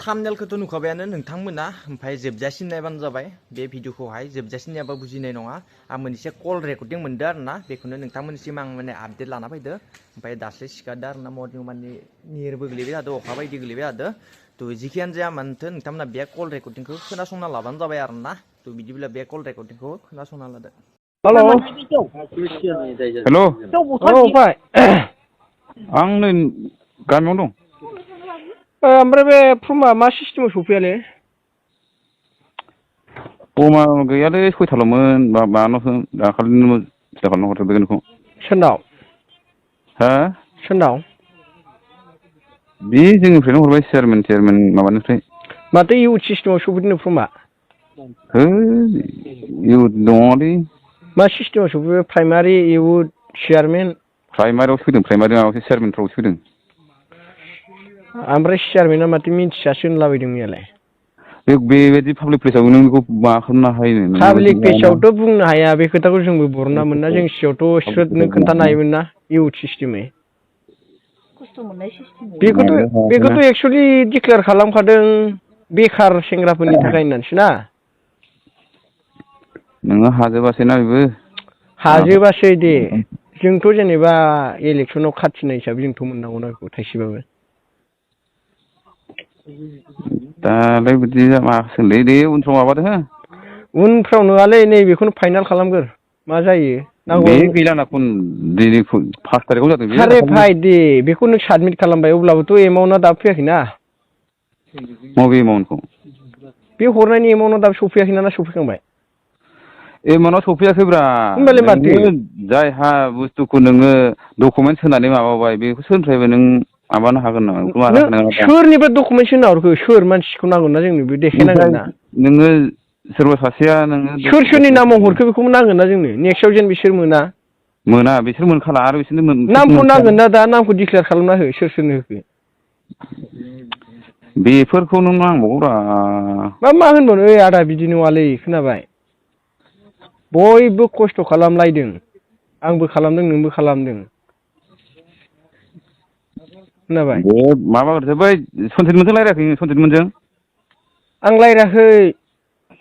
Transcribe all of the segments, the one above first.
थामनेलखौथ' नुखाबायानो नोंथांमोना ओमफ्राय जोबजासिम नायबानो जाबाय बे भिडिअखौहाय जोबजासिम नायाबा बुजिनाय नङा आं मोनसे कल रेकर्डिं मोनदों आरोना बेखौनो नोंथांमोननिसिम आं माने आपडेट लाना फैदो ओमफ्राय दासो सिखारदों आरोना मर्निं माने निरबो गोलैबाय थादों अखा बायदि गोलैबाय थादों थ' जिखियानो जाया मानोथो नोंथांमोना बे कल रेकर्डिंखौ खोनासंना लाबानो जाबाय आरोना थ' बिदिब्ला बे कल रेकर्डिंखौ खोनासंना लादो। हेलौ हेलौ औ फै आं नै गामियावनो दं। ओमफ्राय बे फर्मआ मा सिस्टेमाव सफैयालै? फर्मआ गैयालै सयथाल'मोन माबानावसो दाखालिनो फिथा खालामना हरजोबबाय नोंखौ। सोरनाव? हा? सोरनाव? बे जोंनिफ्रायनो हरबाय चेयारमेन माबानिफ्राय। माथो इउथ सिस्टेमाव सफैदोंनो फर्मआ? है इउथ दङलै। मा सिस्टेमाव सफैबाय प्राइमारि इउथ चेयारमेन? प्राइमारियावसो फैदों प्राइमारि माबासो चेयारमेनफ्रावसो फैदों। ओमफ्राय चेयारमेना माथो मिथियासो होनलाबायदों मैयालाय। बेबायदि पाब्लिक प्लेसाव नों बेखौ मा खालामनो हायो पाब्लिक प्लेसावथ' बुंनो हाया बे खोथाखौ जोंबो बरनना मोना जों सिगाङावथ' स्रोदनो खोन्थानो हायोमोन ना इउथ सिस्टेमै। बेखौथ' एक्सुवेलि डिक्लेयार खालामखादों बेखार सेंग्राफोरनि थाखाय होननानैसो ना। नोङो हाजोबासैना बेबो। हाजोबासै दे जोंथ' जेनेबा इलेक्सनाव खाथिनाय हिसाबै जोंथ' मोननांगौना बेखौ थाइसेबाबो। दालाय बिदि मासोलै दे उनफ्राव माबादो हो। उनफ्राव नङालै नैबेखौनो फाइनाल खालामगोर मा जायो। बे गैलाना दिनै 5 थारिखआव जादों बेयो सारे दाखालि। भाइ दे बेखौ नों साबमिट खालामबाय अब्लाबोथ' एमाउन्टआ दाबो फैयाखैना। मबे एमाउन्टखौ? बे हरनायनि एमाउन्टआ दाबो सफैयाखैना सफैखांबाय? एमाउन्टआ सफैयाखैब्रा होमबालाय माथो नोङो जायहा बुस्थुखौ नोङो डकुमेन्टस होनानै माबाबाय बेखौ सोरनिफ्रायबो नों माबानो हागोन नामा बेखौ मानो नों हानाय नङा दा। सोरनिफ्राय डकुमेन्टस होना हरखो सोर मानसिखौ नांगोन ना जोंनो बे देखायनांगोन ओमफ्राय ना। नोङो सोरबा सासेया नोङो सोर सोरनि नामाव हरखो बेखौबो नांगोन ना जोंनो नेक्स्टआव जेन बिसोर मोना। मोना बिसोर मोनखाला आरो बिसोरनो नामखौ नांगोन मोनखायाना। ना दा नामखौ डिक्लेयार खालामना हो सोर सोरनो होखो। बेफोरखौ नों नांबावगौब्रा। मा होनबावनो ओइ आदा बिदि नङालै खोनाबाय। बयबो खस्थ' खालामलायदों आंबो खालामदों नोंबो खालामदों। खोनाबाय बे माबाग्रोदो बै सनजितमोनजों रायज्लायाखै नोङो सनजितमोनजों? आं रायज्लायाखै।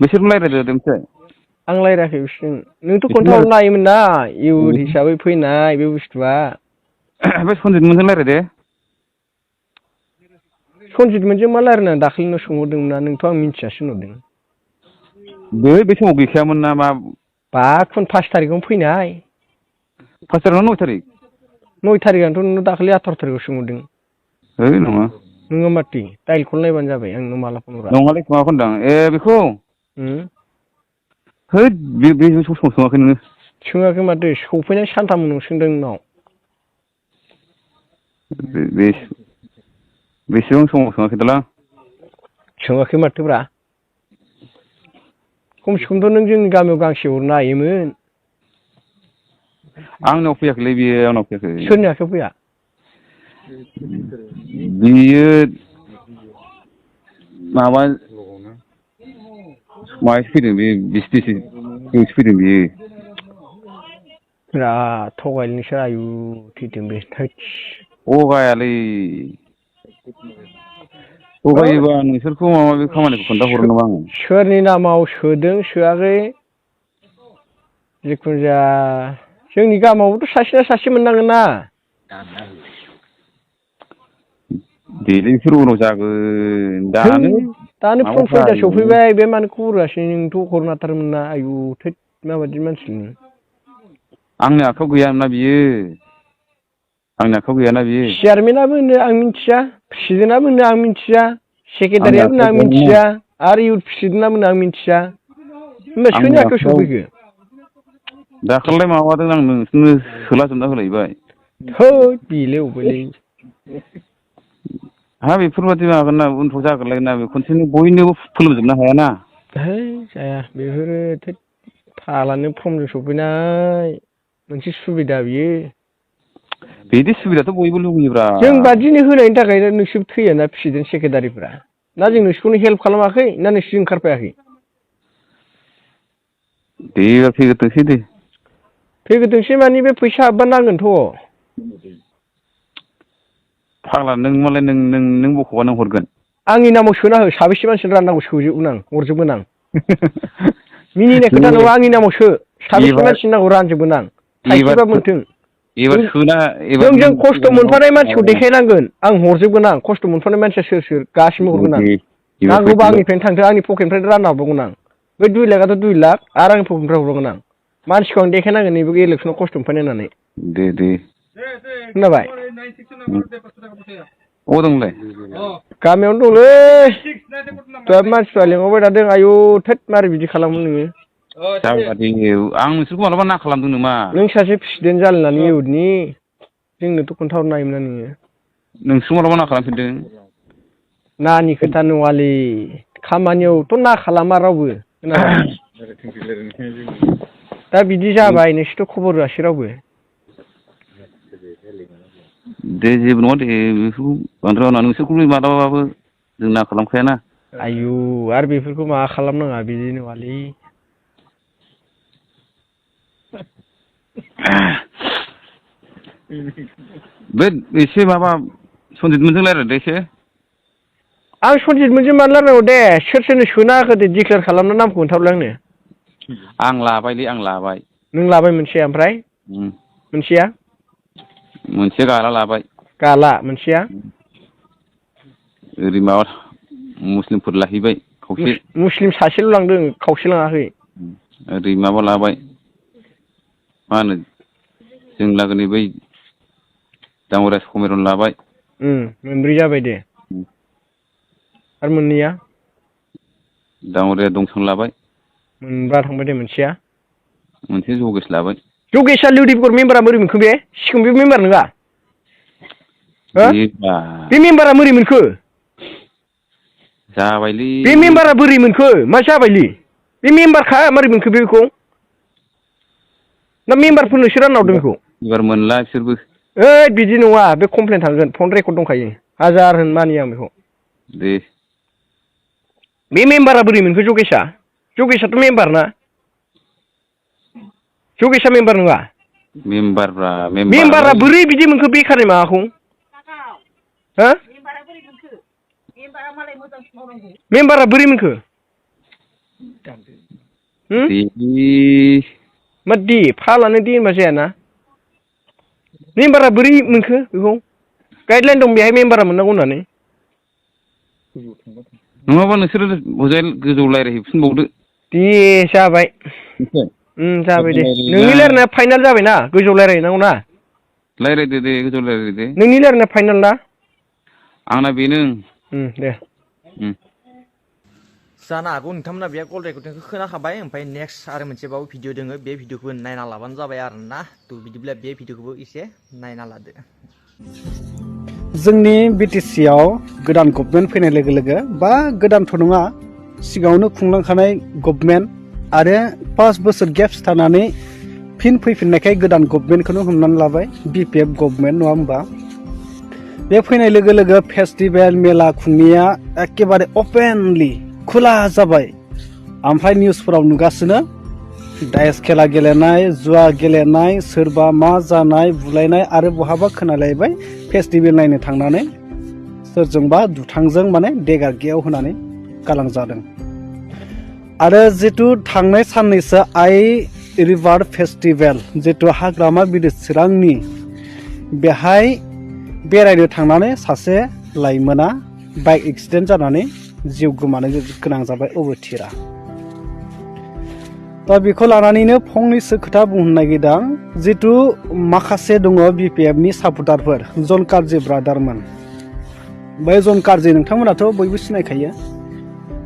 बिसोरजों रायज्लायदो मोनसे। आं रायज्लायाखै बिसोरजों नोंथ' बिसोरजों खोन्थाहरनो हायोमोन ना इउथ रायलाय हिसाबै फैनाय बे बुस्थुआ। बे सनजितमोनजों रायज्लायदे। सनजितमोनजों मा रायज्लायनो दाखालिनो सोंहरदोंमोन ना नोंथ' आं मिन्थियासो होनहरदों। बे समाव गैखायामोन ना मा। बा 5 थारिखआवनो फैनाय। 5 थारिख ना 9 थारिख? 9 थारिखआनोथ' नोंनाव दाखालि 18 थारिखआव सोंहरदों। है नङा। नोङा माथो दाइल कल नायबानो जाबाय आं नोंनाव माला फन हरा। नङालै माबाखौ होनदां बेखौ। हैद बे समाव सोङाखै नोङो। सोङाखै माथो सफैनाय सानथाम उनाव सोंदों नोंनाव। बेसेबां समाव सोङाखै दालां। सोङाखै माथोब्रा। खमसे खमथ' नों जोंनि गामियाव गांसे हरनो हायोमोन। आंनाव फैयाखैलै बियो आंनाव फैयाखै। सोरनि आखायाव फैया? बियो माबा माहायसो फैदों बे बिसतिसो फैदों बियो। बिराद थगायलै नोंसोर आयु थैथों बे थोदस। थगायालै। थगायोबा नोंसोरखौ माबा माबि खामानिखौ खोन्थाहरो नामा आङो। सोरनि नामाव सोदों सोआखै जिखुनु जाया जोंनि गामियावबोथ' सासे नङा सासे मोननांगोन ना। बेलाय बिसोर उनाव जागोन दानो दानो फन माबाखा फैदा सफैबाय बे मानो खबर होआसै नोंथ' हरनो हाथारोमोन ना आयु थोद माबायदि मानसि नोङो। आंनि आखायाव गैयामोनना बियो आंनि आखायाव गैयाना बियो। चेयारमेनाबो होनो आं मिथिया प्रेसिडेन्टआबो होनो आं मिथिया आंनि सेक्रेटारियाबो होनो आखायाव आं गैयामोनना मिथिया आरो इउथ प्रेसिडेन्टआबो होनो आं मिथिया होमबा सोरनि आखायाव सफैखो? दाखालिलाय माबादों आं नोंसोरनो सोलाजोबना होलायबाय। थोद बेलाय अबेलाय। हा बेफोरबादि माबागोन ना उनफ्राव जागोनलाय ना बे खनसेनो बयनोबो फोलोमजोबनो हायाना। है जाया बेफोरो थोद फाग्लानो फर्मजों सफैनाय मोनसे सुबिदा बियो। बिदि सुबिदाथ' बयबो लुगैयोब्रा। जों बादिनो होनायनि थाखायनो नोंसोर थैयाना प्रेसिडेन्ट सेक्रेटारिफ्रा ना जों नोंसोरखौनो हेल्प खालामाखै ना नोंसोर ओंखारफायाखै? दे फैग्रोथोंसै दे। फैग्रोथोंसै माने बे फैसा हाबबा नांगोनथ'। फाग्ला नों मालाय नों बख'बा नों हरगोन। आंनि नामाव सोना हो साबेसे मानसिनो राननांगौ सोजोबगोन आं हरजोबगोन आं मिनिनाय खोथा नङा आंनि नामाव सो साबेसे मानसिनो नांगौ रानजोबगोन आं थाइसेबा मोन्थों एबार सोना एबार जों खस्थ' मोनफानाय मानसिखौ देखायनांगोन आं हरजोबगोन आं खस्थ' मोनफानाय मानसिया सोर सोर गासिबो हरगोन आं नांगौबा आंनिफ्रायनो थांथों आंनि पकेटनिफ्रायनो रानना हरबावगोन आं बे 2 लाखआथ' 2 लाख आरो आंनि पकेटनिफ्राय हरबावगोन आं मानसिखौ आं देखायनांगोन नैबे इलेक्सनाव खस्थ' मोनफानाय होननानै दे खोनाबाय अ दंलै गामियावनो दंलै दा मानसिफ्रा लेंहरबाय थादों आयु थोद मारै बिदि खालामो नोङो जाबादि आं नोंसोरखौ मालाबा ना खालामदों नामा नों सासे प्रेसिडेन्ट जालायनानै इउथनि जोंनोथ' खोन्थाहरनो हायोमोन ना नोङो नोंसोर मालाबा ना खालामफिनदों नानि खोथा नङालै खामानियावथ' ना खालामा रावबो खोनाबाय दा बिदि जाबाय नोंसोरथ' खबर होआसै रावबो दे जेबो नङा दे बेफोरखौ बांद्राय मावनाङा नोंसोरखौबो मालाबाबो जों ना खालामखायाना आयु आरो बेफोरखौ माबा खालामनाङा बिदि नङालै बे एसे माबा सनजितमोनजों रायज्लायदो एसे आं सनजितमोनजों मानो रायलायनांगौ दे सोर सोरनो सोना होखो दे डिक्लेयार खालामना नामखौ खोन्थाहरलाय आंनो आं लाबायलै आं लाबाय नों लाबाय मोनसे ओमफ्राय मोनसेया मोनसे गाला लाबाय गाला मोनसेया ओरै माबा मुस्लिमफोर लाहैबाय खावसे मुस्लिम सासेल' लांदों खावसे लाङाखै ओरै माबा लाबाय मा होनो जों लागोनि बै दाङरिया समिरन लाबाय मोनब्रै जाबाय दे आरो मोननैया दाङरिया दंसन लाबाय मोनबा थांबाय दे मोनसेया मोनसे जगेश लाबाय जगेशआ लिउडिफगर मेम्बारा बोरै मोनखो बे सिगां बे मेम्बार नङा बे मेम्बारा बोरै मोनखो जाबायलै बे मेम्बारा बोरै मोनखो मा जाबायलै बे मेम्बारखा मारै मोनखो बेखौ ना मेम्बारफोरनोसो रानना हरदों बेखौ एबार मोनला बिसोरबो ओइ बिदि नङा बे कमप्लेन थांगोन फन रेकर्ड दंखायो हाजार होन मानिया आं बेखौ दे बे मेम्बारा बोरै मोनखो जगेशआथ' मेम्बार ना जगेशआ मेम्बार नङा मेम्बारब्रा मेम्बारा बोरै बिदि मोनखो बेखारनि माबाखौ हो मेम्बारा बोरै मोनखो मा दे फालानो दे होनबा जायाना मेम्बारा बोरै मोनखो बेखौ गाइडलाइन दं बेहाय मेम्बारा मोननांगौ होननानै नङाबा नोंसोरो हजाय गोजौ रायज्लायहैफिनबावदो दे जाबाय जाबाय दे नोंनि रायलायनाया फाइनाल जाबायना गोजौ रायलायहैनांगौ ना रायज्लायदो दे गोजौ रायज्लायदो नोंनि रायलायनाया फाइनाल ना आंना बेनो दे जानो हागौ नोंथांमोना बे कल रेकर्डिंखौ खोनाखाबाय ओमफ्राय नेक्स्ट आरो मोनसेबाबो भिडिअ दङ बे भिडिअखौबो नायना लाबानो जाबाय आरोना थ' बिदिब्ला बे भिडिअखौबो एसे नायना लादो जोंनि बिटिसिआव गोदान गभर्नमेन्ट फैनाय लोगो लोगो बा गोदानथ' नङा सिगाङावनो खुंलांखानाय गभर्नमेन्ट आरो 5 बोसोर गेप्स थानानै फिन फैफिननायखाय गोदान गभर्नमेन्टखौनो हमनानै लाबाय बिपिएफ गभर्नमेन्ट नङा होमबा बे फैनाय लोगो लोगो फेस्टिभेल मेला खुंनाया एखेबारे अपेनलि खुला जाबाय ओमफ्राय निउसफोराव नुगासिनो डाइस खेला गेलेनाय जुवा गेलेनाय सोरबा मा जानाय बुलायनाय आरो बहाबा खोनालायबाय फेस्टिभेल नायनो थांनानै सोरजोंबा दुथांजों माने देगारगियाव होनानै गालांजादों आरो जितु थांनाय साननैसो आइ रिभार फेस्टिभेल जितु हाग्रामा ब्रिज चिरांनि बेहाय बेरायनो थांनानै सासे लाइमोना बाइक एक्सिडेन्ट जानानै जिउ गोमानो गोनां जाबाय अबथिरा दा बेखौ लानानैनो फंनैसो खोथा बुंनो नागिरदों जितु माखासे दङ बिपिएफनि सापर्टारफोर जन कार्जि ब्रादारमोन बै जन कार्जि नोंथांमोनाथ' बयबो सिनायखायो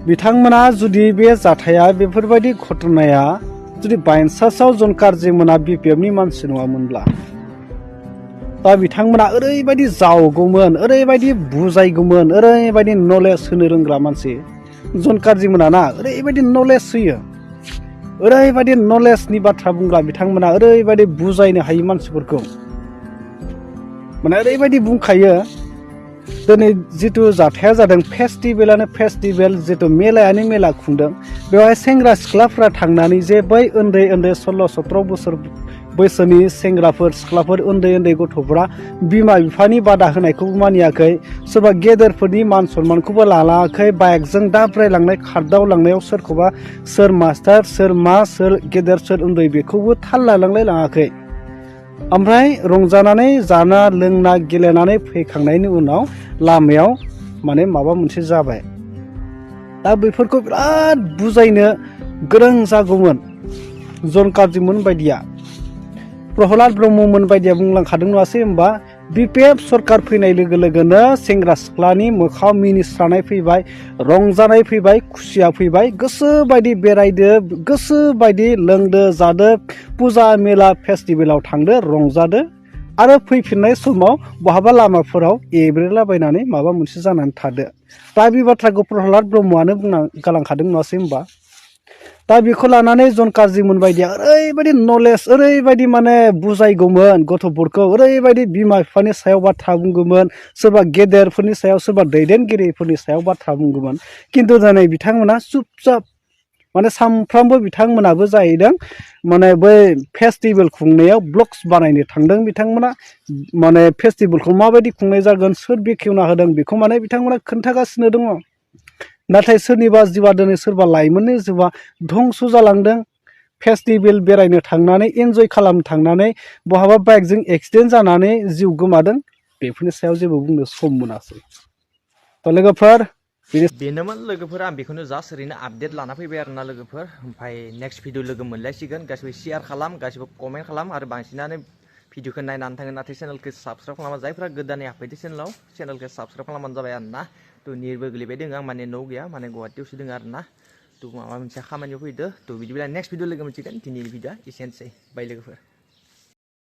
बिथांमोना जुदि बे जाथाया बेफोरबायदि घटनाया जुदि बाइन्सासाव जन कार्जि मोना बिपिएफनि मानसि नङामोनब्ला दा बिथांमोना ओरैबायदि जावगौमोन ओरैबायदि बुजायगौमोन ओरैबायदि नलेज होनो रोंग्रा मानसि जन कार्जि मोना ना ओरैबायदि नलेज होयो ओरैबायदि नलेजनि बाथ्रा बुंग्रा बिथांमोना ओरैबायदि बुजायनो हायो मानसिफोरखौ माने ओरैबायदि बुंखायो दिनै जितु जाथाया जादों फेस्टिभेलानो फेस्टिभेल जितु मेलायानो मेला खुंदों बेवहाय सेंग्रा सिख्लाफ्रा थांनानै जे बै उन्दै उन्दै 16-17 बोसोर बैसोनि सेंग्राफोर सिख्लाफोर उन्दै उन्दै गथ'फोरा बिमा बिफानि बादा होनायखौबो मानियाखै सोरबा गेदेरफोरनि मान सन्मानखौबो लालाङाखै बाइकजों दाब्रायलांनाय खारदावलांनायाव सोरखौबा सोर मास्टार सोर मा सोर गेदेर सोर उन्दै बेखौबो थाल लालांलाय लाङाखै ओमफ्राय रंजानानै जाना लोंना गेलेनानै फैखांनायनि उनाव लामायाव माने माबा मोनसे जाबाय दा बेफोरखौ बिराद बुजायनो गोरों जागौमोन जन कार्जिमोन बायदिया प्रहलाद ब्रह्ममोन बायदिया बुंलांखादों नङासै होमबा बिपिएफ सरकार फैनाय लोगो लोगोनो सेंग्रा सिख्लानि मोखाङाव मिनिस्रानाय फैबाय रंजानाय फैबाय खुसिया फैबाय गोसो बायदि बेरायदो गोसो बायदि लोंदो जादो फुजा मेला फेस्टिभेलाव थांदो रंजादो आरो फैफिननाय समाव बहाबा लामाफोराव एब्रेलाबायनानै माबा मोनसे जानानै थादो दा बे बाथ्राखौ प्रहलाद ब्रह्मआनो बुंना गालांखादों नङासै होमबा दा बेखौ लानानै जन कार्जिमोन बायदिया ओरैबायदि नलेज ओरैबायदि माने बुजायगौमोन गथ'फोरखौ ओरैबायदि बिमा बिफानि सायाव बाथ्रा बुंगौमोन सोरबा गेदेरफोरनि सायाव सोरबा दैदेनगिरिफोरनि सायाव बाथ्रा बुंगौमोन खिन्थु दिनै बिथांमोना चुपचाप माने सामफ्रामबो बिथांमोनाबो जाहैदों माने बै फेस्टिभेल खुंनायाव ब्लग्स बानायनो थांदों बिथांमोना माने फेस्टिभेलखौ माबायदि खुंनाय जागोन सोर बेखेवना होदों बेखौ माने बिथांमोना खोन्थागासिनो दङ नाथाय सोरनिबा जिउआ दिनै सोरबा लाइमोननि जिउआ धंस' जालांदों फेस्टिभेल बेरायनो थांनानै एन्जय खालामनो थांनानै बहाबा बाइकजों एक्सिडेन्ट जानानै जिउ गोमादों बेफोरनि सायाव जेबो बुंनो सम मोनासै थ' लोगोफोर बेनोमोन लोगोफोर आं बेखौनो जास्ट ओरैनो आपडेट लाना फैबाय आरोना लोगोफोर ओमफ्राय नेक्स्ट भिडिअ लोगो मोनलायसिगोन गासिबो शेयार खालाम गासिबो कमेन्ट खालाम आरो बांसिनानो भिडिअखौ नायनानै थाङो नाथाय चेनेलखौ साबस्क्राइब खालामा जायफ्रा गोदानै हाबफैदो चेनेलखौ साबस्क्राइब खालामबानो जाबाय आरोना थ' निरबो गोलैबाय दङ आं माने न'आव गैया माने गुवाहाटियावसो दङ आरोना थ' माबा मोनसे खामानियाव फैदो थ' बिदिब्ला नेक्स्ट भिडिअ लोगो मोनसिगोन दिनैनि भिडिअआ एसेनोसै बाय लोगोफोर